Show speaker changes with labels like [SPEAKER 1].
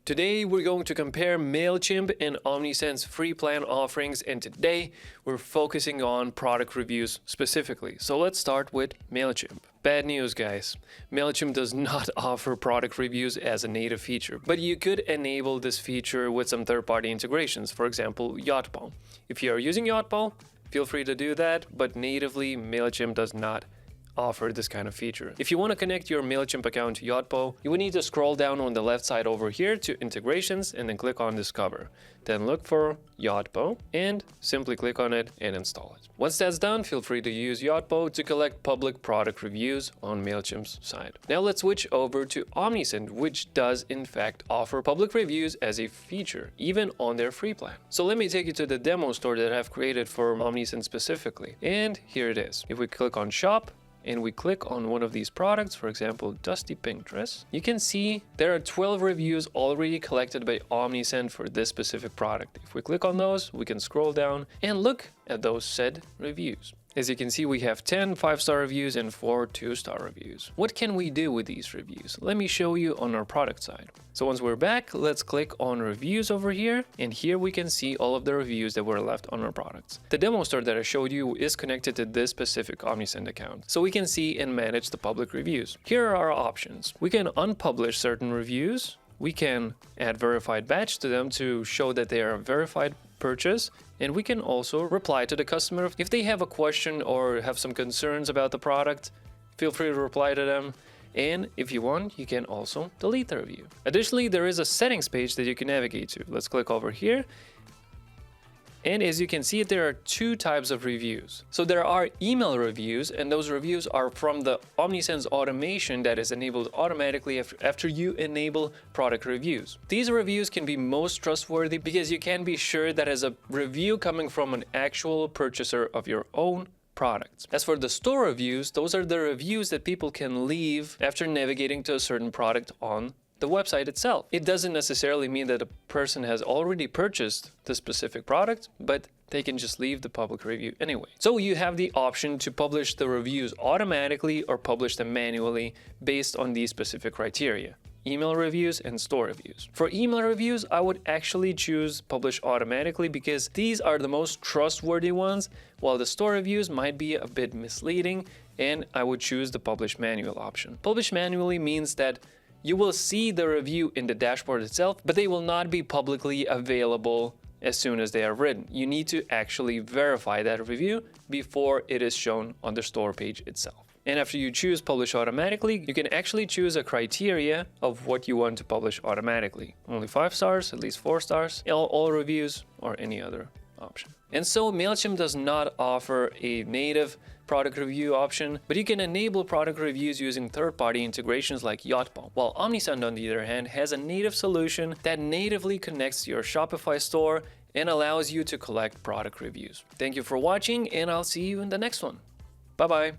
[SPEAKER 1] Today we're going to compare Mailchimp and Omnisend's free plan offerings, and today we're focusing on product reviews specifically. So let's start with Mailchimp. Bad news, guys. Mailchimp does not offer product reviews as a native feature, but you could enable this feature with some third-party integrations, for example, Yotpo. If you are using Yotpo, feel free to do that, but natively Mailchimp does not offer this kind of feature. If you want to connect your Mailchimp account to Yotpo, you would need to scroll down on the left side over here to integrations and then click on discover. Then look for Yotpo and simply click on it and install it. Once that's done, feel free to use Yotpo to collect public product reviews on Mailchimp's side. Now let's switch over to Omnisend, which does in fact offer public reviews as a feature, even on their free plan. So let me take you to the demo store that I've created for Omnisend specifically. And here it is. If we click on shop, and we click on one of these products, for example, Dusty Pink Dress, you can see there are 12 reviews already collected by Omnisend for this specific product. If we click on those, we can scroll down and look at those said reviews. As you can see, we have 10 5-star reviews and 4 2-star reviews. What can we do with these reviews? Let me show you on our product side. So once we're back, let's click on reviews over here, and here we can see all of the reviews that were left on our products. The demo store that I showed you is connected to this specific Omnisend account, so we can see and manage the public reviews. Here are our options. We can unpublish certain reviews. We can add verified badge to them to show that they are a verified purchase, and we can also reply to the customer. If they have a question or have some concerns about the product, feel free to reply to them. And if you want, you can also delete the review. Additionally, there is a settings page that you can navigate to. Let's click over here. And as you can see, there are 2 types of reviews. So there are email reviews, and those reviews are from the Omnisend's automation that is enabled automatically after you enable product reviews. These reviews can be most trustworthy because you can be sure that as a review coming from an actual purchaser of your own products. As for the store reviews, those are the reviews that people can leave after navigating to a certain product on the website itself. It doesn't necessarily mean that a person has already purchased the specific product, but they can just leave the public review anyway. So you have the option to publish the reviews automatically or publish them manually based on these specific criteria: email reviews and store reviews. For email reviews, I would actually choose publish automatically because these are the most trustworthy ones, while the store reviews might be a bit misleading, and I would choose the publish manual option. Publish manually means that you will see the review in the dashboard itself, but they will not be publicly available as soon as they are written. You need to actually verify that review before it is shown on the store page itself. And after you choose publish automatically, you can actually choose a criteria of what you want to publish automatically. Only 5 stars, at least 4 stars, all reviews, or any other option. And so Mailchimp does not offer a native product review option, but you can enable product reviews using third-party integrations like Yotpo, while Omnisend, on the other hand, has a native solution that natively connects to your Shopify store and allows you to collect product reviews. Thank you for watching, and I'll see you in the next one. Bye-bye.